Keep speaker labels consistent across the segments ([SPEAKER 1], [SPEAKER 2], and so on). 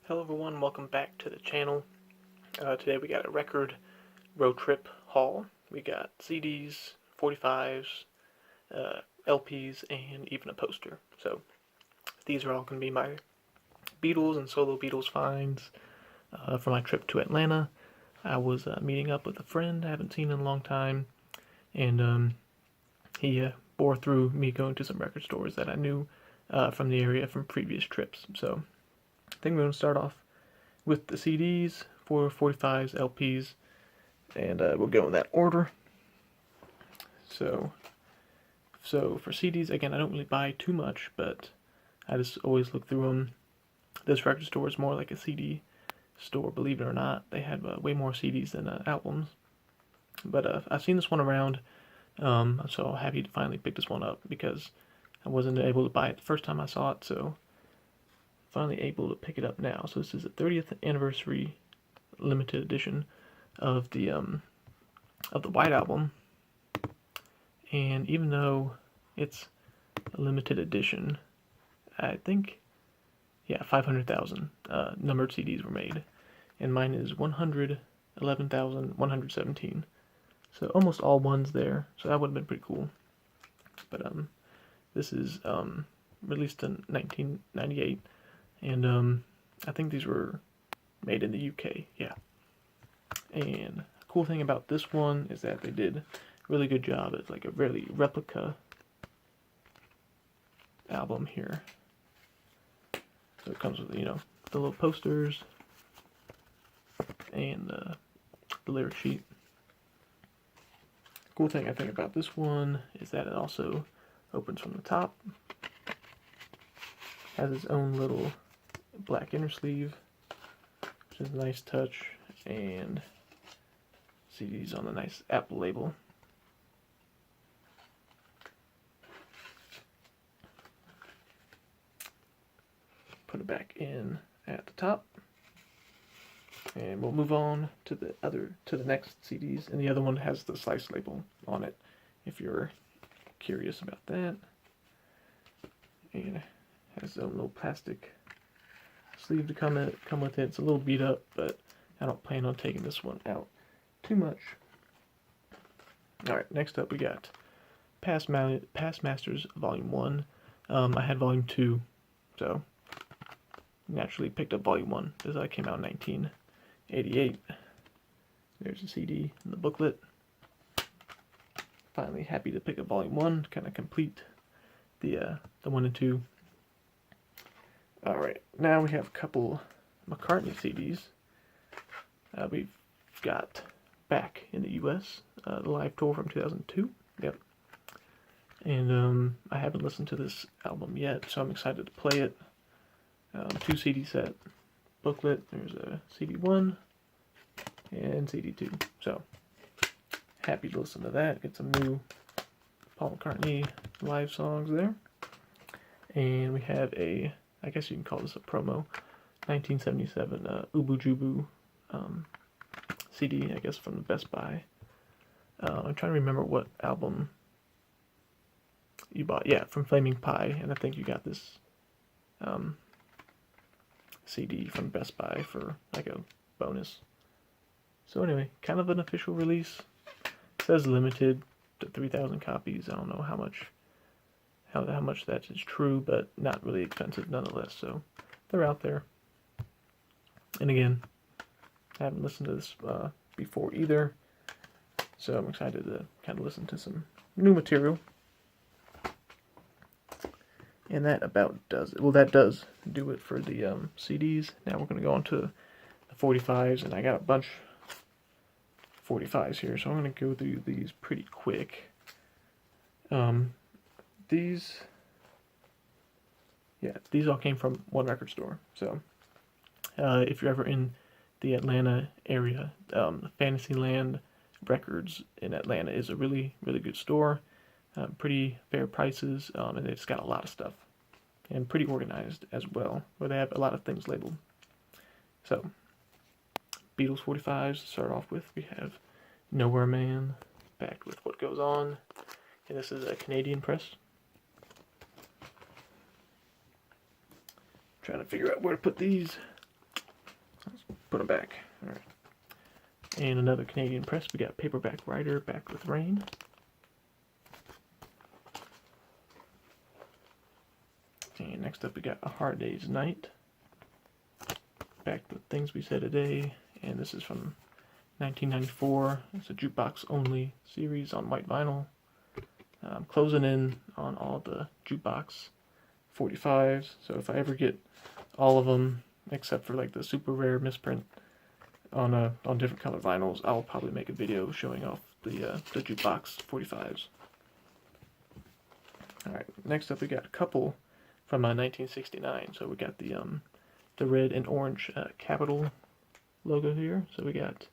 [SPEAKER 1] Hello everyone, welcome back to the channel. Today we got a record road trip haul. We got CDs, 45s, LPs, and even a poster. So these are all going to be my Beatles and solo Beatles finds for my trip to Atlanta. I was meeting up with a friend I haven't seen in a long time, and he bore through me going to some record stores that I knew from the area from previous trips. So I think we're going to start off with the CDs, 45s, LPs, and we'll go in that order. So for CDs, again, I don't really buy too much, but I just always look through them. This record store is more like a CD store, believe it or not. They have way more CDs than albums. But I've seen this one around, so I'm happy to finally pick this one up because I wasn't able to buy it the first time I saw it, so finally able to pick it up now. So this is the 30th anniversary limited edition of the White Album, and even though it's a limited edition, I think 500,000 numbered CDs were made, and mine is 111,117. So almost all ones there. So that would have been pretty cool. But this is released in 1998. And I think these were made in the UK, yeah. And the cool thing about this one is that they did a really good job. It's like a really replica album here. So it comes with, the little posters and the lyric sheet. The cool thing I think about this one is that it also opens from the top. Has its own little black inner sleeve, which is a nice touch, and CDs on the nice Apple label. Put it back in at the top, and we'll move on to the next CDs, and the other one has the slice label on it, if you're curious about that. And it has its own little plastic sleeve to come with it. It's a little beat up, but I don't plan on taking this one out too much. Alright, next up we got Past Masters Volume 1. I had Volume 2, so naturally picked up Volume 1 because that came out in 1988. There's a CD and the booklet. Finally happy to pick up Volume 1, kind of complete the 1 and 2. Alright, now we have a couple McCartney CDs. We've got Back in the US, the live tour from 2002. Yep. And I haven't listened to this album yet, so I'm excited to play it. 2 CD set, booklet. There's a CD1 and CD2. So happy to listen to that. Get some new Paul McCartney live songs there. And we have I guess you can call this a promo, 1977 Ubu Jubu CD, I guess from the Best Buy. I'm trying to remember what album you bought. Yeah, from Flaming Pie, and I think you got this CD from Best Buy for like a bonus. So anyway, kind of an official release. It says limited to 3,000 copies. I don't know how much that is true, but not really expensive nonetheless. So they're out there. And again, I haven't listened to this before either, so I'm excited to kind of listen to some new material. And that about does it. Well, that does do it for the CDs. Now we're going to go on to the 45s, and I got a bunch of 45s here, so I'm going to go through these pretty quick. These all came from one record store. So if you're ever in the Atlanta area, Fantasyland Records in Atlanta is a really, really good store. Pretty fair prices, and they just got a lot of stuff. And pretty organized as well, where they have a lot of things labeled. So, Beatles 45s to start off with. We have Nowhere Man, backed with What Goes On. And this is a Canadian press. Trying to figure out where to put these. put them back. All right. And another Canadian press, we got Paperback Writer, Back with Rain. And next up we got A Hard Day's Night, Back with Things We Said Today, and this is from 1994. It's a jukebox only series on white vinyl. I'm closing in on all the jukebox 45s, so if I ever get all of them except for like the super rare misprint on different color vinyls, I'll probably make a video showing off the jukebox 45s. All right, next up we got a couple from 1969. So we got the red and orange Capitol logo here. So we got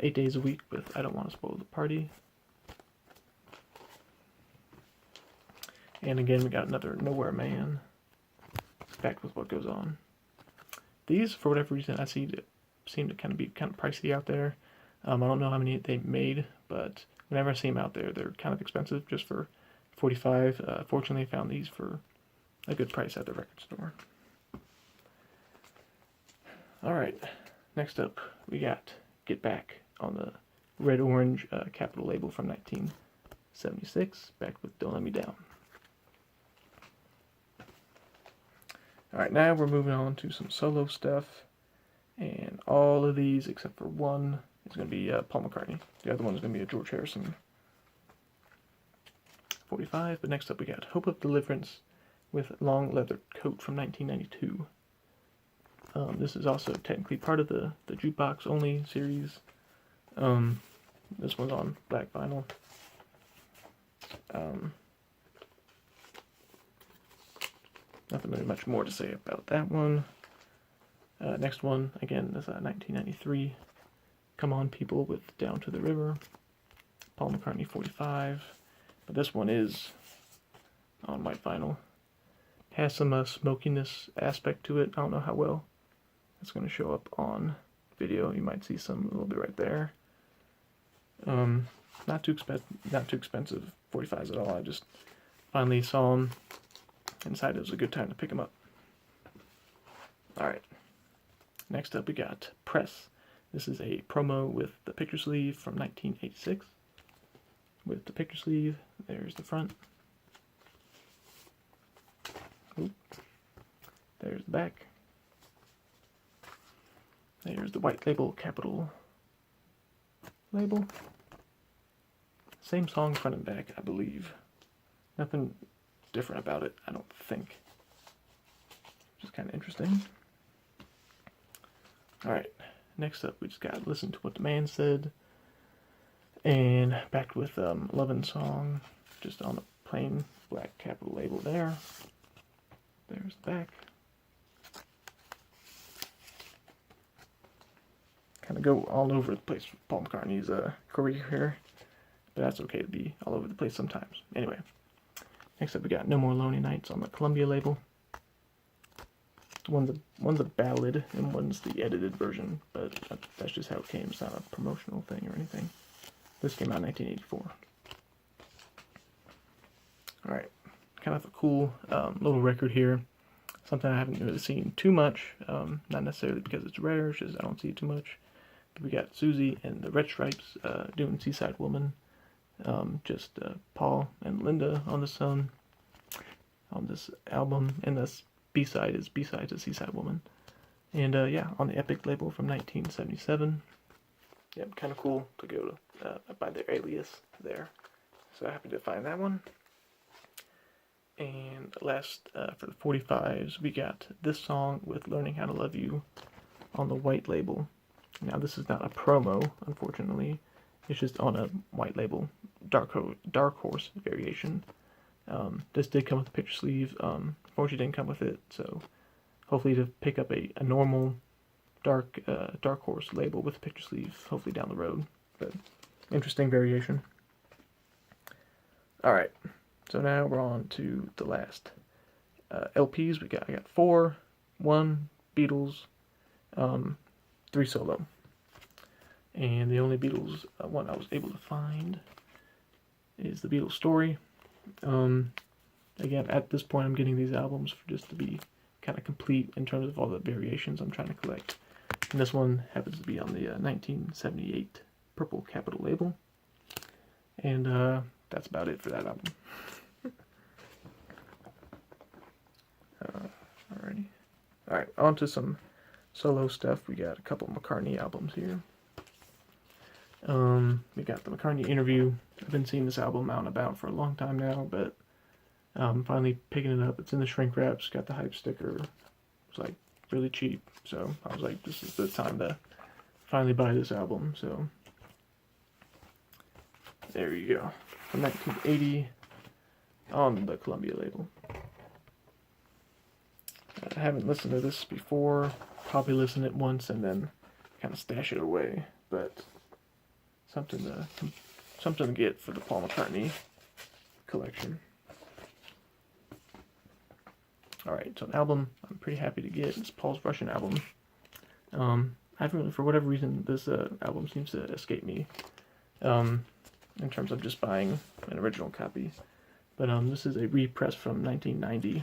[SPEAKER 1] 8 Days a Week with I Don't Want to Spoil the Party. And again, we got another Nowhere Man, Back with What Goes On. These, for whatever reason, I seem to kind of be pricey out there. I don't know how many they made, but whenever I see them out there, they're kind of expensive just for 45. Fortunately, I found these for a good price at the record store. Alright, next up we got Get Back on the red-orange Capitol label from 1976, Back with Don't Let Me Down. Alright, now we're moving on to some solo stuff, and all of these except for one is going to be Paul McCartney. The other one is going to be a George Harrison 45, but next up we got Hope of Deliverance with Long Leather Coat from 1992. This is also technically part of the Jukebox Only series. This one's on black vinyl. Nothing really much more to say about that one. Next one, again, is 1993. Come On People with Down to the River. Paul McCartney 45. But this one is on white vinyl. Has some smokiness aspect to it. I don't know how well it's going to show up on video. You might see some a little bit right there. Not too expensive 45s at all. I just finally saw them and decided it was a good time to pick them up. Alright, next up we got Press. This is a promo with the picture sleeve from 1986. With the picture sleeve, there's the front. Oop. There's the back. There's the white label, Capitol label. Same song front and back, I believe. Nothing different about it, I don't think. Just kind of interesting. Alright, next up we just got Listen to What the Man Said. And back with Lovin' Song, just on a plain black Capitol label there. There's the back. Kind of go all over the place with Paul McCartney's career here, but that's okay to be all over the place sometimes. Anyway, next up we got No More Lonely Nights on the Columbia label. One's a ballad and one's the edited version, but that's just how it came. It's not a promotional thing or anything. This came out in 1984. Alright, kind of a cool little record here. Something I haven't really seen too much, not necessarily because it's rare, it's just I don't see it too much. But we got Susie and the Red Stripes doing Seaside Woman. Just Paul and Linda on this album, and this B-side is B-side to Seaside Woman. And yeah, on the Epic label from 1977. Yep, kind of cool to go to by their alias there. So happy to find that one. And last, for the 45s, we got this song with Learning How to Love You on the white label. Now, this is not a promo, unfortunately. It's just on a white label, Dark Horse variation. This did come with a picture sleeve. Unfortunately, didn't come with it, so hopefully to pick up a normal Dark Horse label with a picture sleeve, hopefully down the road. But interesting variation. Alright. So now we're on to the last LPs. I got 4, 1 Beatles, 3 solo. And the only Beatles one I was able to find is the Beatles Story. Again, at this point, I'm getting these albums for just to be kind of complete in terms of all the variations I'm trying to collect. And this one happens to be on the 1978 purple Capitol label. And that's about it for that album. Alrighty. Alright, on to some solo stuff. We got a couple McCartney albums here. We got the McCartney Interview. I've been seeing this album out and about for a long time now, but finally picking it up. It's in the shrink wrap. It's got the hype sticker. It's like really cheap, so I was like, this is the time to finally buy this album. So there you go, from 1980 on the Columbia label. I haven't listened to this before. Probably listen it once and then kind of stash it away, but something to get for the Paul McCartney collection. Alright, so an album I'm pretty happy to get. It's Paul's Russian album. I haven't really, for whatever reason, this album seems to escape me in terms of just buying an original copy. But this is a repress from 1990.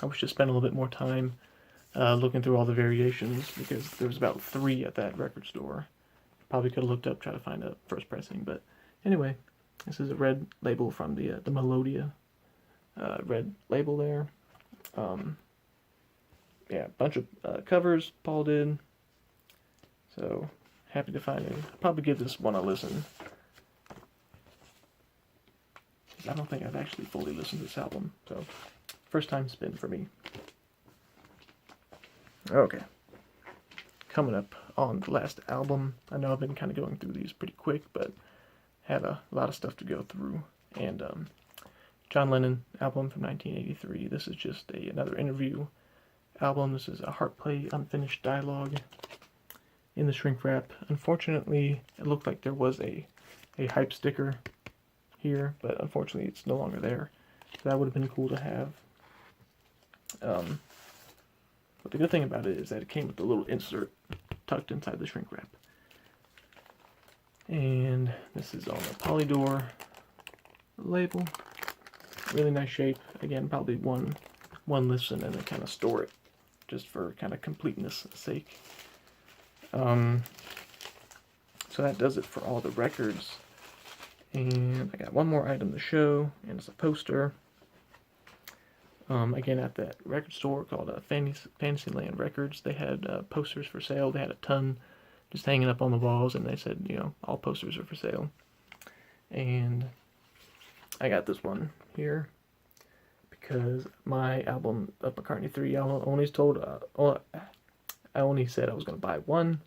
[SPEAKER 1] I wish to spend a little bit more time looking through all the variations, because there was about 3 at that record store. Probably could have looked up, try to find a first pressing, but anyway, this is a red label from the Melodia red label there. Yeah, a bunch of covers Paul did, so happy to find it. I'll probably give this one a listen. I don't think I've actually fully listened to this album, so first time spin for me. Okay, coming up on the last album. I know I've been kind of going through these pretty quick, but had a lot of stuff to go through. And John Lennon album from 1983. This is just another interview album. This is a Heart Play Unfinished Dialogue in the shrink wrap. Unfortunately, it looked like there was a hype sticker here, but unfortunately it's no longer there. So that would have been cool to have. But the good thing about it is that it came with a little insert tucked inside the shrink wrap. And this is on the Polydor label. Really nice shape. Again, probably one listen and then kind of store it, just for kind of completeness sake. So that does it for all the records. And I got one more item to show, and it's a poster. Again, at that record store called Fantasyland Records, they had posters for sale. They had a ton just hanging up on the walls, and they said, you know, all posters are for sale. And I got this one here because my album of McCartney 3, I only said I was going to buy one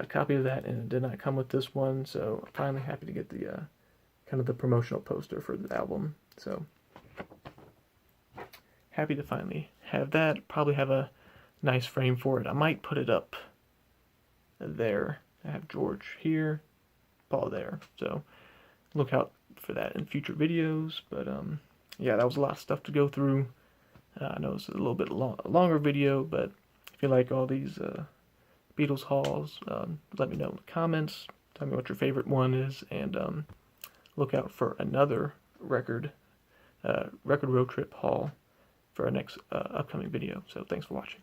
[SPEAKER 1] copy of that, and it did not come with this one, so I'm finally happy to get the kind of the promotional poster for the album. So happy to finally have that. Probably have a nice frame for it. I might put it up there. I have George here, Paul there. So look out for that in future videos. But yeah, that was a lot of stuff to go through. I know it's a little bit longer video, but if you like all these Beatles hauls, let me know in the comments. Tell me what your favorite one is, and look out for another record road trip haul for our next upcoming video. So thanks for watching.